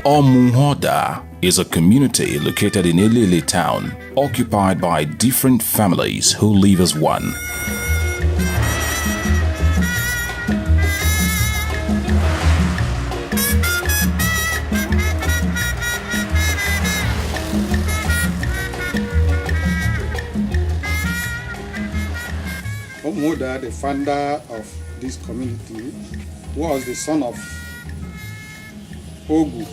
Omuwhoda is a community located in Elele town, occupied by different families who live as one. Omuwhoda, the founder of this community, was the son of Ogu.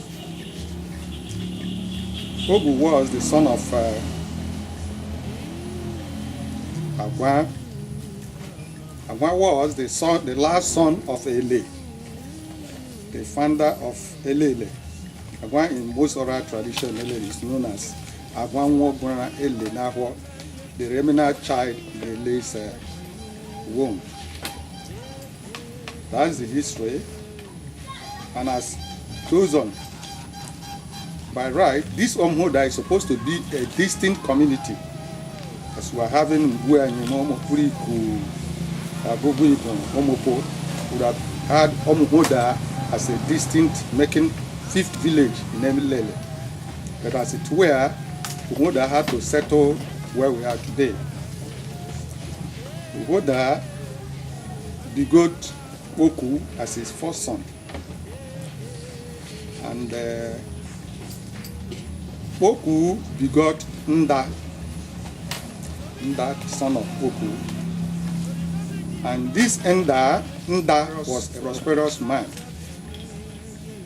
Ogu was the son of Agwa. Agwa was the last son of Elele, the founder of Elele. Agwa in most oral tradition, Elele is known as Agwa Nyeoha Enyindah, the remnant child in Elele's womb. That's the history. And as goes on, by right, this Omuwhoda is supposed to be a distinct community. As we are having would have had Omuwhoda as a distinct, making fifth village in Elele. But as it were, Omuwhoda had to settle where we are today. Omuwhoda begot Oku as his first son. And Oku begot Nyeoha, son of Oku. And this Nyeoha was a prosperous man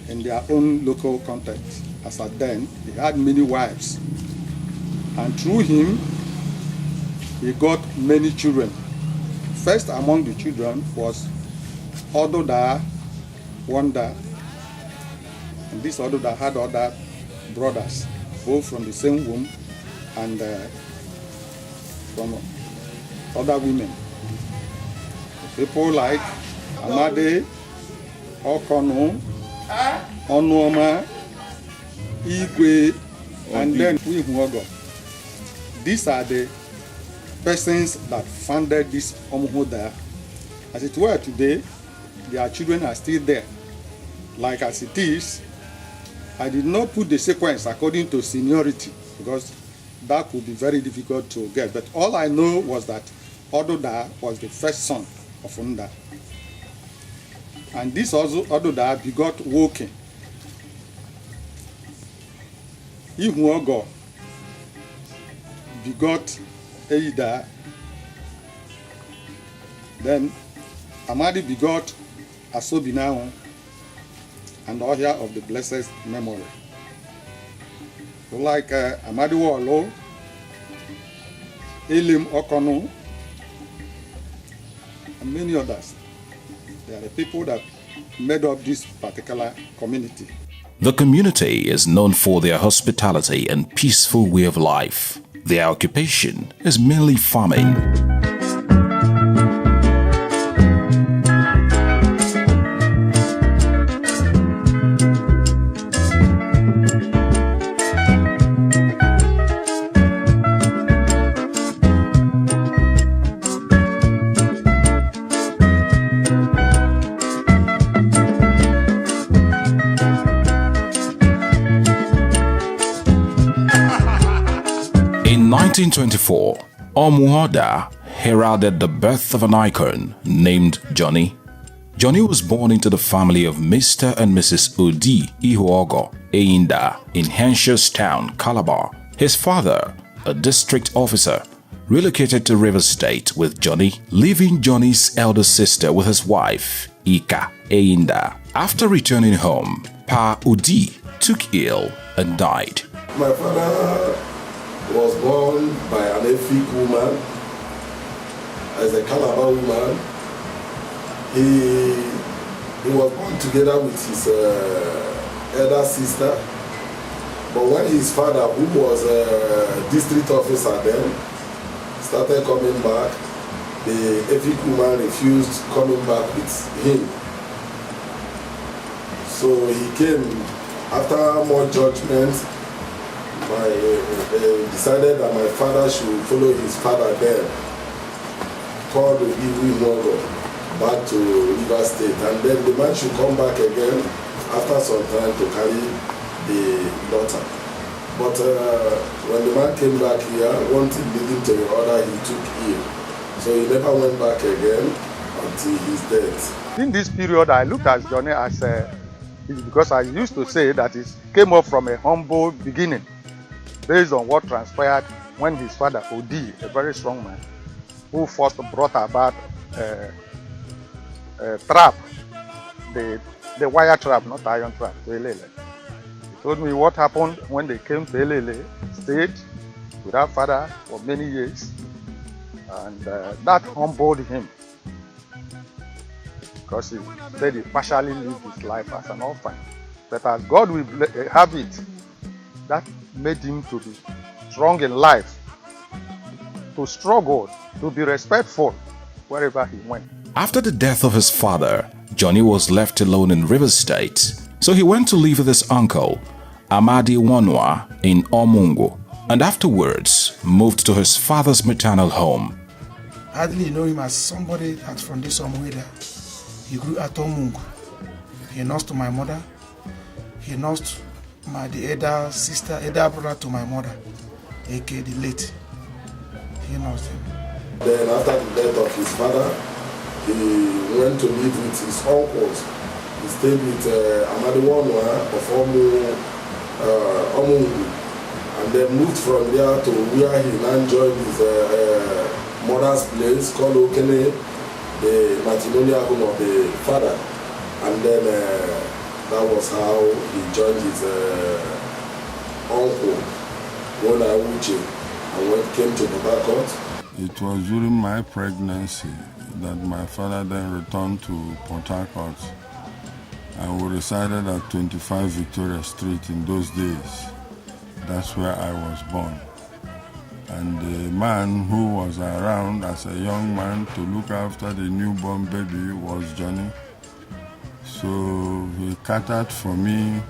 in their own local context. As at then, he had many wives. And through him, he got many children. First among the children was Omuwhoda, Wonder. And this Omuwhoda had other brothers, both from the same womb and from other women. People like Amade, Okono, Onuoma, Igwe, and then Omuwhoda. These are the persons that founded this Omuwhoda. As it were today, their children are still there. Like as it is, I did not put the sequence according to seniority because that would be very difficult to get. But all I know was that Omuwhoda was the first son of Nyeoha. And this also Omuwhoda begot Woke. Omuwhoda begot Enyindah. Then Amadi begot Asobinawo and Ohia of the blessed memory. Like Amadi Wolo, Elim Okono, and many others. They are the people that made up this particular community. The community is known for their hospitality and peaceful way of life. Their occupation is mainly farming. In 1924, Omuwhoda heralded the birth of an icon named Johnny. Johnny was born into the family of Mr. and Mrs. Nyeoha Enyindah in Henshaws Town, Calabar. His father, a district officer, relocated to Rivers State with Johnny, leaving Johnny's elder sister with his wife, Ika Enyindah. After returning home, Pa Udi took ill and died. My father was born by an Efik woman, as a Calabar woman. He was born together with his elder sister. But when his father, who was a district officer then, started coming back, the Efik woman refused coming back with him. So he came after more judgment. Decided that my father should follow his father there, called Omuwhoda back to Rivers State, and then the man should come back again after some time to carry the daughter. But when the man came back here, one thing leading to the other, he took ill. So he never went back again until his death. In this period, I looked at Johnny as because I used to say that he came up from a humble beginning, based on what transpired when his father, Odi, a very strong man, who first brought about a trap, the wire trap, not iron trap, to Elele. He told me what happened when they came to Elele, stayed without father for many years, and that humbled him, because he said he partially lived his life as an orphan. But as God will have it, that made him to be strong in life, to struggle, to be respectful wherever he went. After the death of his father, Johnny was left alone in Rivers State, so he went to live with his uncle, Nyeoha in Omuwhoda, and afterwards moved to his father's maternal home. I hardly know him as somebody that's from this Omuwhoda. He grew at Omuwhoda. He nursed my mother. He nursed the elder brother to my mother, aka the late. He nursed him. Then after the death of his father, he went to live with his uncles. He stayed with Omuwhoda of Omuwhoda, and then moved from there to where he now joined his mother's place called Okene, the matrimonial home of the father. And then that was how he joined his uncle, Omuwhoda, and came to Port Harcourt. It was during my pregnancy that my father then returned to Port Harcourt, and we resided at 25 Victoria Street in those days. That's where I was born. And the man who was around as a young man to look after the newborn baby was Johnny. So he catered for me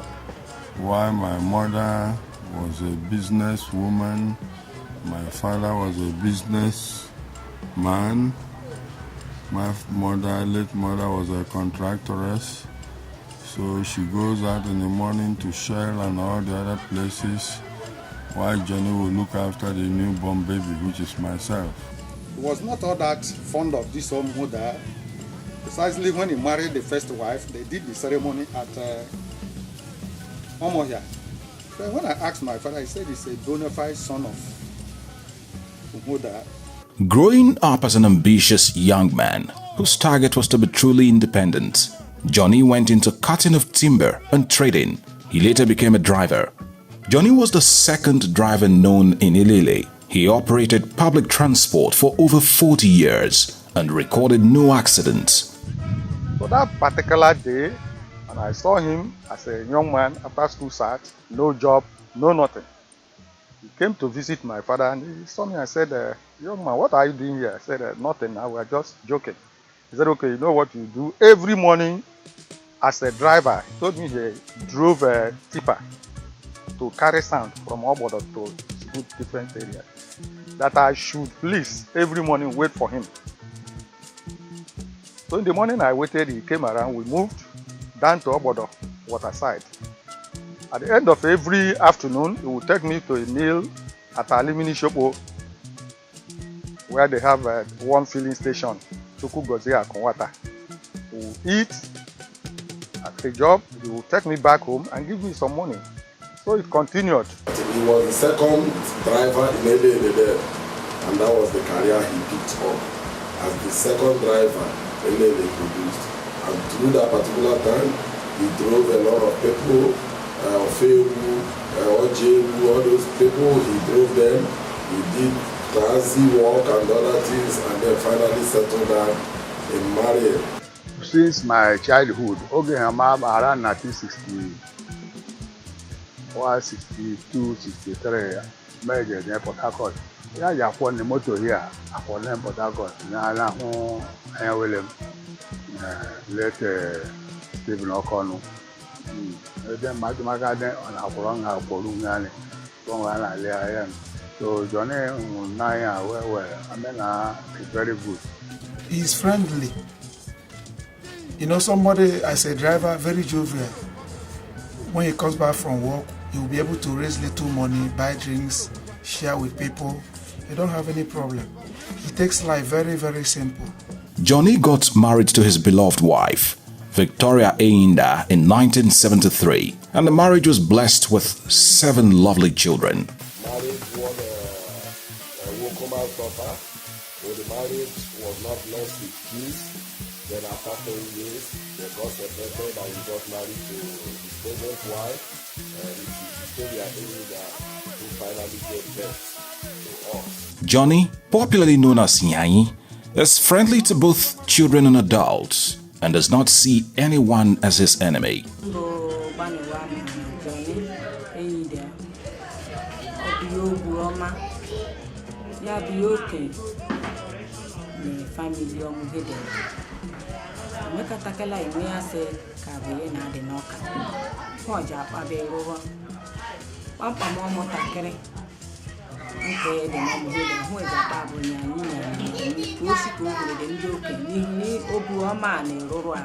while my mother was a businesswoman, my father was a businessman, my late mother was a contractoress. So she goes out in the morning to Shell and all the other places, while Johnny will look after the newborn baby, which is myself. He was not all that fond of this Omuwhoda. Precisely when he married the first wife, they did the ceremony at Omuwhoda. So when I asked my father, he said he's a bona fide son of Omuwhoda. Growing up as an ambitious young man whose target was to be truly independent, Johnny went into cutting of timber and trading. He later became a driver. Johnny was the second driver known in Elele. He operated public transport for over 40 years and recorded no accidents. So that particular day, and I saw him as a young man after school start, no job, no nothing. He came to visit my father and he saw me and said, young man, what are you doing here? I said, nothing, we are just joking. He said, okay, you know what you do? Every morning as a driver, he told me he drove a tipper to carry sand from Omuwhoda to different areas. That I should please every morning wait for him. So in the morning I waited, he came around, we moved down to Omuwhoda waterside. At the end of every afternoon, he would take me to a meal at Alimini Shopo, where they have one filling station, Chuku Gozia Konwata. We will eat at the job, he will take me back home and give me some money. So it continued. He was the second driver in Elele there, and that was the career he picked up as the second driver Elele produced. And through that particular time, he drove a lot of people, Ofewu, Ojewu, all those people, he drove them. He did taxi work and other things, and then finally settled down in marriage. Since my childhood, around 1960. 62, 63, married in Port Harcourt. Yeah, you have the motor here. I for them, but I got now. I will let Stephen O'Connell. Then my garden on our wrong house for Lungan. So Johnny, I mean, is very good. He's friendly. You know, somebody as a driver, very jovial. When he comes back from work, he will be able to raise little money, buy drinks, share with people. He don't have any problem. He takes life very, very simple. Johnny got married to his beloved wife, Victoria Enyindah, in 1973, and the marriage was blessed with 7 lovely children. Marriage was a Wokoma proper, so the marriage was not blessed with kids. Then after 10 years, they got separated and he got married to his present wife, and it is Victoria Enyindah who finally gave birth to us. Johnny, popularly known as Nyanyi, is friendly to both children and adults and does not see anyone as his enemy. Okay, the Omuwhoda who is a babu Nyanyi, who is to the Ndoke, Nini, Obuama, Rora.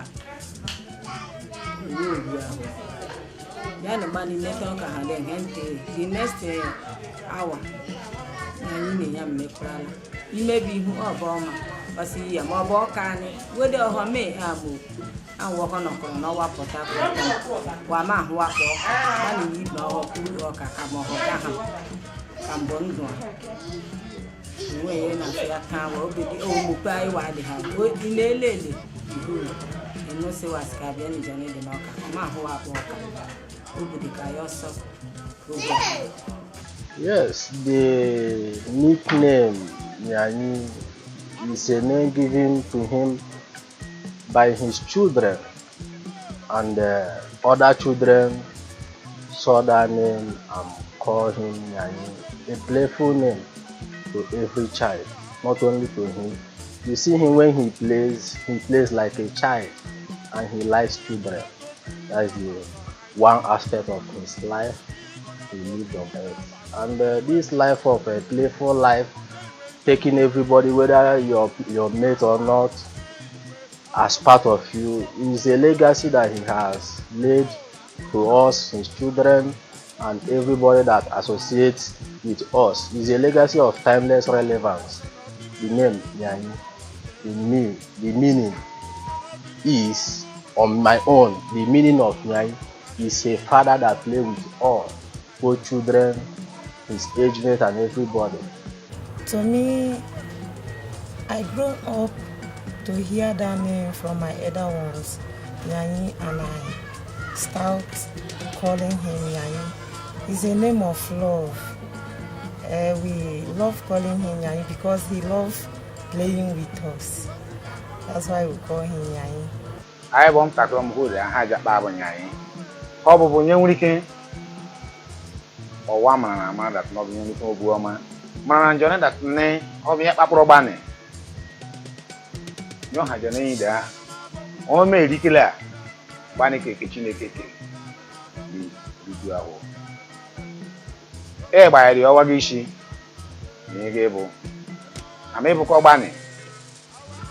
Then the money network and then the next hour. Nyanyi Yam Necrala. You may be who are Boma, but see a mobile can, whether or may abu. And walk on a corner, potato, Wama, walk, money, no, or Kakamoho. Ambongo. We na fair can will be the old buy why they have good in Elele. And no say was Cabian Johnny the Noka, Mahua Walker, who would the Kayoso. Yes, the nickname Nyanyi is a name given to him by his children, and other children saw that name and call him Nyanyi. A playful name to every child, not only to him. You see him when he plays like a child, and he likes children. That's the one aspect of his life he lived on earth. And this life of a playful life, taking everybody, whether your mate or not, as part of you, is a legacy that he has laid to us, his children, and everybody that associates with us. Is a legacy of timeless relevance. The name Nyanyi, the meaning is on my own. The meaning of Nyanyi is a father that plays with all, both children, his age mate, and everybody. To me, I grew up to hear that name from my elder ones, Nyanyi, and I start calling him Nyanyi. It's a name of love. We love calling him Nyanyi because he loves playing with us. That's why we call him Nyanyi. I want to come Omuwhoda and have a baby Nyanyi. How about you weekend? Or one man and a man that not being a woman. Man and Johnny that name of your papa Robani. Nyeoha Johnny Enyindah. All made declare Banike kitchen cake. By the Owagishi, Negable. I'm able to call Banny.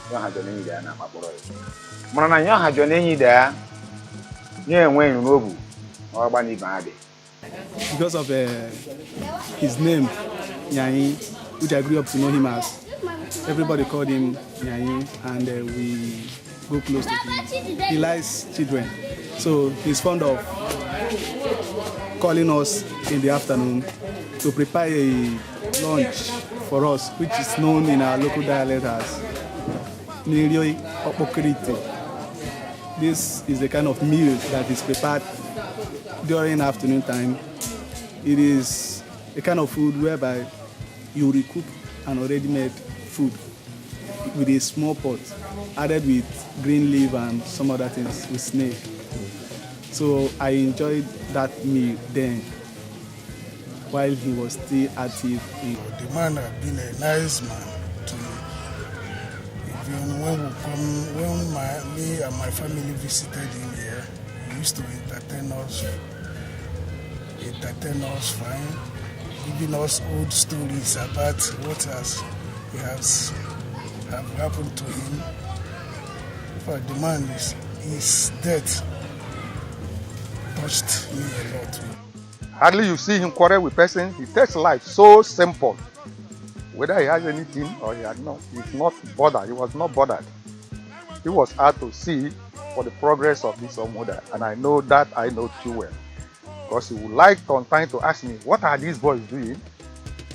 Nyeoha Johnny Enyindah and my boy. Nyeoha Johnny Enyindah, near when Robu or Banny Bade. Because of his name, Nyanyi, which I grew up to know him as, everybody called him Nyanyi, and we go close to him. He likes children, so he's fond of calling us in the afternoon to prepare a lunch for us, which is known in our local dialect as Nyeoha Johnny. This is the kind of meal that is prepared during afternoon time. It is a kind of food whereby you recook an already made food with a small pot, added with green leaf and some other things with snail. So I enjoyed that meal then, while he was still active The man had been a nice man to me. Even when me and my family visited him here, he used to entertain us fine, giving us old stories about what have happened to him. But the man, his death touched me a lot. Hardly you see him quarrel with persons. He takes life so simple. Whether he has anything or he had not, he's not bothered. He was not bothered. He was out to see for the progress of this Omuwhoda, and I know too well. Because he would like on time to ask me, what are these boys doing?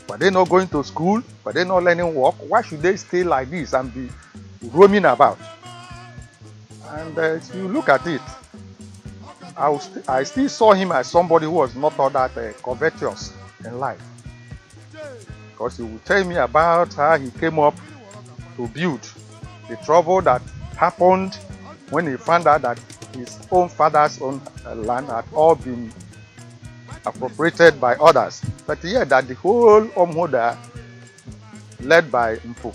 Were they not going to school? Were they not learning work? Why should they stay like this and be roaming about? And if you look at it, I still saw him as somebody who was not all that covetous in life. Because he would tell me about how he came up to build, the trouble that happened when he found out that his own father's own land had all been appropriated by others. But yeah, that the whole Omuwhoda, led by Mpo,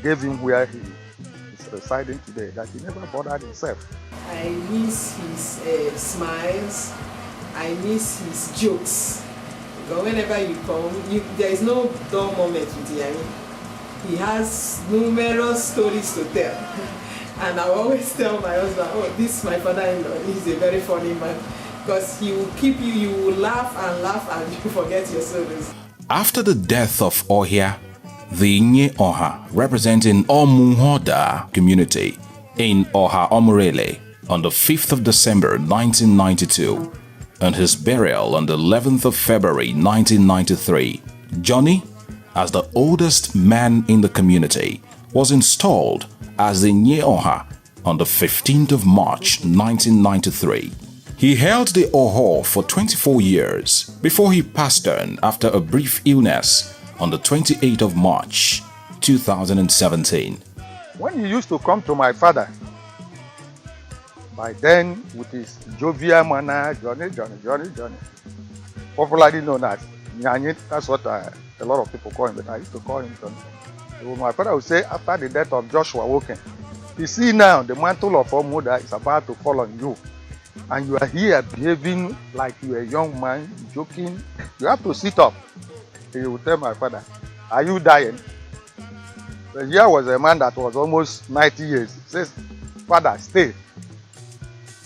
gave him where he is residing today, that he never bothered himself. I miss his smiles. I miss his jokes. Because whenever you come, there is no dull moment with Yanni. He has numerous stories to tell. And I always tell my husband, oh, this is my father-in-law. He's a very funny man. Because he will keep you will laugh and you forget your sorrows. After the death of Ohia, the Nyeoha, representing Omuwhoda community in Oha Omurele, on the 5th of December 1992, and his burial on the 11th of February 1993, Johnny, as the oldest man in the community, was installed as the Nyeoha on the 15th of March 1993. He held the Oho for 24 years before he passed on after a brief illness on the 28th of March 2017. When he used to come to my father, by then with his jovial manner, Johnny, popularly known as Nyanyi, that's what a lot of people call him, but I used to call him Johnny. So my father would say, after the death of Joshua Woken, you see now the mantle of Omuwhoda is about to fall on you. And you are here behaving like you are a young man, joking. You have to sit up. He would tell my father, are you dying? The here was a man that was almost 90 years. He says, father, stay.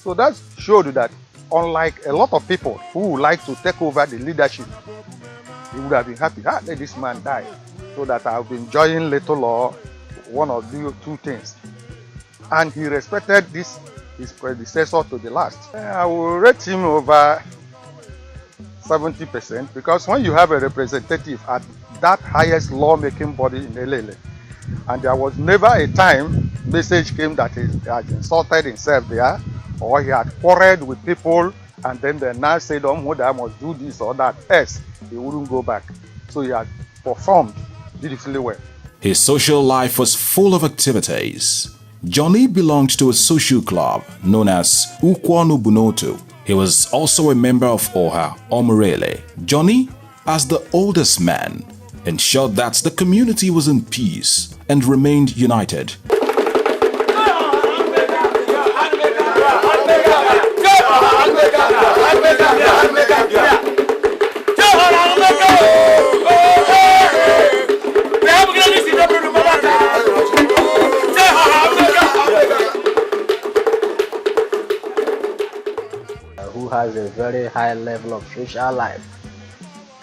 So that showed that unlike a lot of people who would like to take over the leadership, he would have been happy, let this man die, so that I'll be enjoying little or one or two things. And he respected his predecessor to the last. I will rate him over 70%, because when you have a representative at that highest lawmaking body in Elele, and there was never a time message came that he had insulted himself there, or he had quarreled with people, and then they now said, Omuwhoda must do this or that, else he wouldn't go back. So he had performed beautifully well. His social life was full of activities. Johnny belonged to a social club known as Omuwhoda. He was also a member of Oha Omurele. Johnny, as the oldest man, ensured that the community was in peace and remained united. Who has a very high level of social life.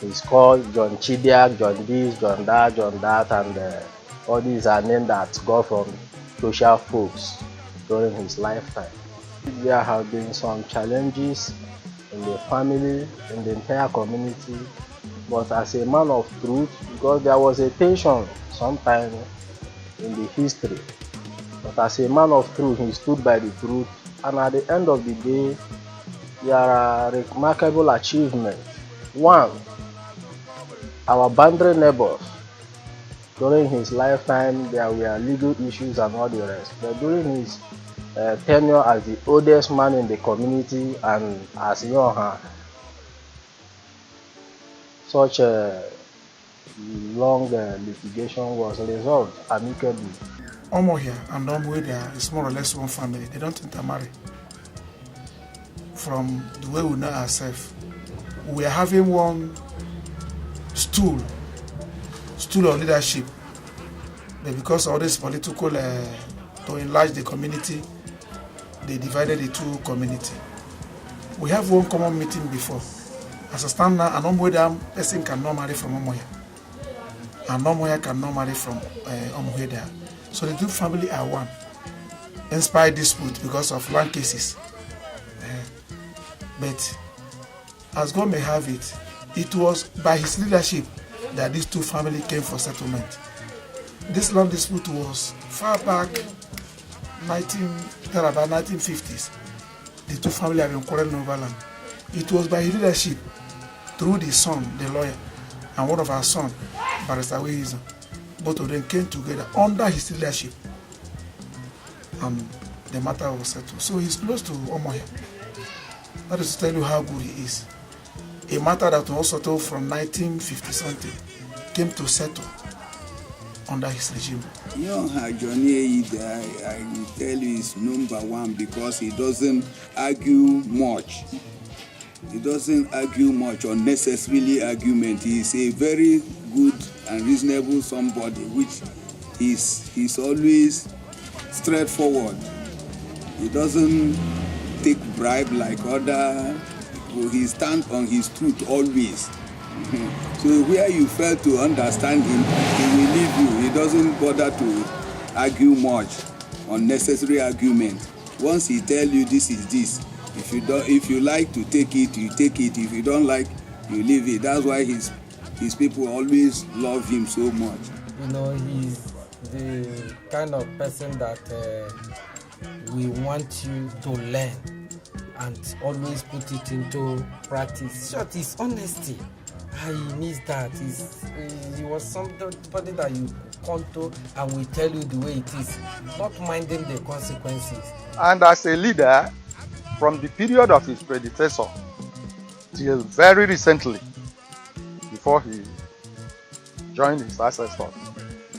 He's called John Chidiak, John this, John that, and all these are names that got from social folks during his lifetime. There have been some challenges in the family, in the entire community, but as a man of truth, because there was a tension sometime in the history, but as a man of truth, he stood by the truth, and at the end of the day, there are remarkable achievements. One, our boundary neighbors, during his lifetime, there were legal issues and all the rest, but during his tenure as the oldest man in the community and as Nyeoha, such a long litigation was resolved amicably. Omuwhoda and Omuwhoda is more or less one family. They don't intermarry. From the way we know ourselves, we are having one stool of leadership. But because of this political, to enlarge the community, they divided the two community. We have one common meeting before. As a stand now, an Omuwhoda person cannot marry from Omuwhoda. And Omuwhoda cannot marry from Omuwhoda. So the two families are one. Inspired dispute because of land cases. But as God may have it, it was by his leadership that these two families came for settlement. This land dispute was far back, about 1950s. The two families have been quarreling over land. It was by his leadership, through the son, the lawyer, and one of our sons, Barrister Wehizo. Both of them came together under his leadership, and the matter was settled. So he's close to Omuwhoda. That is to tell you how good he is. A matter that was settled from 1950 something came to settle under his regime. Nyeoha Johnny Enyindah, I will tell you, is number one because he doesn't argue much. He doesn't argue much, unnecessarily argument. He is a very good and reasonable somebody, which he's always straightforward. He doesn't take bribe like other people. He stands on his truth always. So where you fail to understand him, he will leave you. He doesn't bother to argue much, unnecessary argument. Once he tell you this is this, if you like to take it, you take it. If you don't like, you leave it. That's why his people always love him so much. You know, he's the kind of person that we want you to learn and always put it into practice. Short is honesty. He needs that. He was somebody that you come to and will tell you the way it is, not minding the consequences. And as a leader, from the period of his predecessor till very recently, before he joined his ancestors,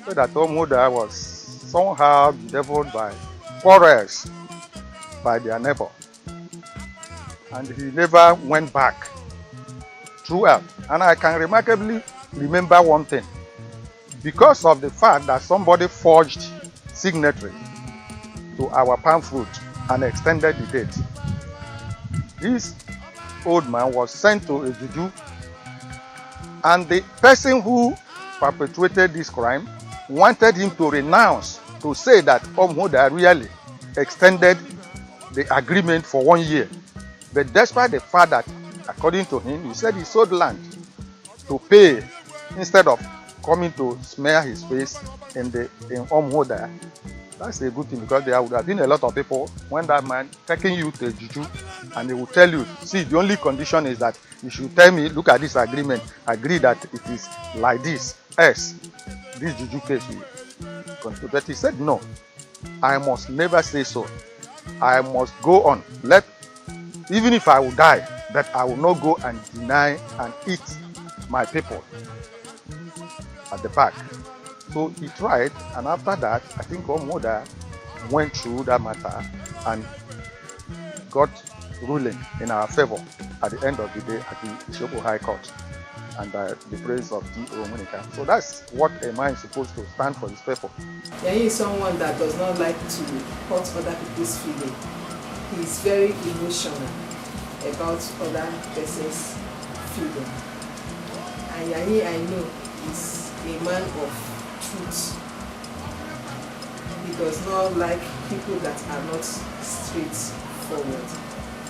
so that Omuwhoda was somehow bedeviled by quarrels by their neighbor. And he never went back throughout. And I can remarkably remember one thing. Because of the fact that somebody forged signatory to our pamphlet and extended the date, this old man was sent to a juju, and the person who perpetrated this crime wanted him to renounce, to say that Omuwhoda really extended the agreement for 1 year. But despite the fact that, according to him, he said he sold land to pay instead of coming to smear his face in Omuwhoda. That's a good thing, because there would have been a lot of people when that man taking you to a juju and they will tell you, see, the only condition is that you should tell me, look at this agreement, agree that it is like this, else this juju case will continue. But he said, no, I must never say so. I must go on. Even if I will die, that I will not go and deny and eat my people at the back. So he tried, and after that, I think Omuwhoda went through that matter and got ruling in our favor at the end of the day at the Ishopo High Court, and the praise of D.O. Monica. So that's what a man is supposed to stand for his people. Yeah, he is someone that does not like to hurt other people's feelings. He is very emotional about other person's feeling. And Yayi, I know, is a man of truth. He does not like people that are not straightforward.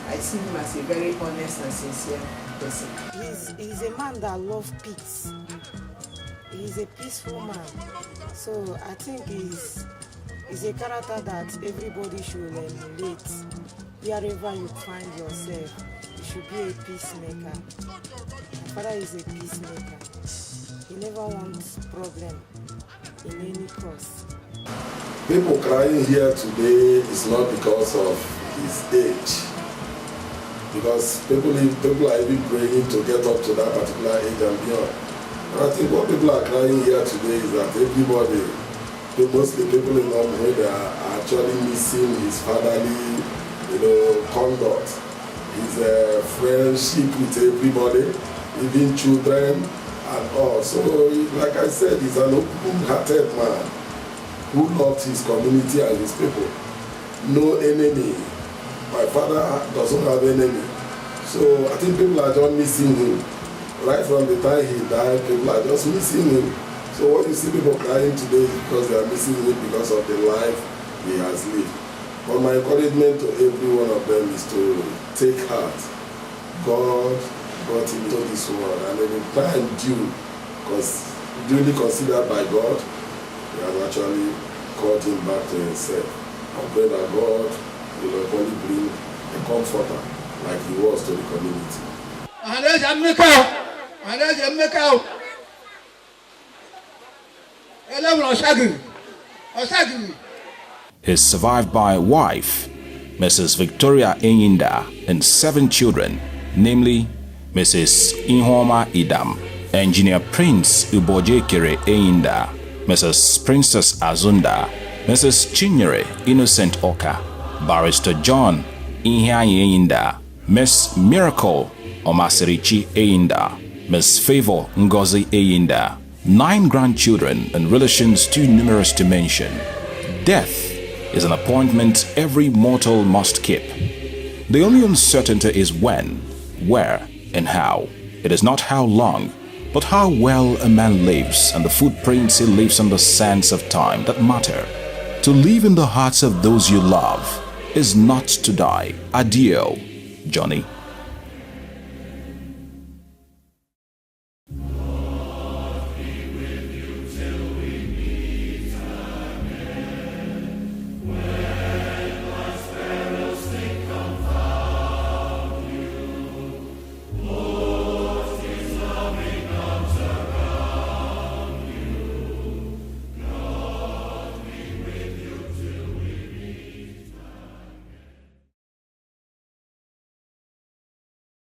I see him as a very honest and sincere person. He's a man that loves peace. He's a peaceful man. So I think he's a character that everybody should emulate. Wherever you find yourself, you should be a peacemaker. My father is a peacemaker. He never wants problem in any cause. People crying here today is not because of his age. because people are even praying to get up to that particular age and beyond. And I think what people are crying here today is that everybody, mostly people in Omuwhoda, are actually missing his fatherly, conduct, his friendship with everybody, even children and all. So, like I said, he's an open-hearted man who loved his community and his people. No enemy. My father doesn't have enemy. So I think people are just missing him. Right from the time he died, people are just missing him. So what you see people crying today is because they are missing him because of the life he has lived. But my encouragement to every one of them is to take heart. God brought him into this world, and in the time duly considered by God, he has actually called him back to himself. I pray that God will only bring a comforter like he was to the community. He is survived by a wife, Mrs. Victoria Enyindah, and 7 children, namely Mrs. Nyeoha Idam, Engineer Prince Ubojekere Enyindah, Mrs. Princess Azunda, Mrs. Chinyere Innocent Oka, Barrister John Enyindah, Miss Miracle Omasirichi Enyindah, Miss Favor Ngozi Enyindah, 9 grandchildren and relations too numerous to mention. Death is an appointment every mortal must keep. The only uncertainty is when, where, and how. It is not how long, but how well a man lives and the footprints he leaves on the sands of time that matter. To live in the hearts of those you love is not to die. Adieu, Johnny.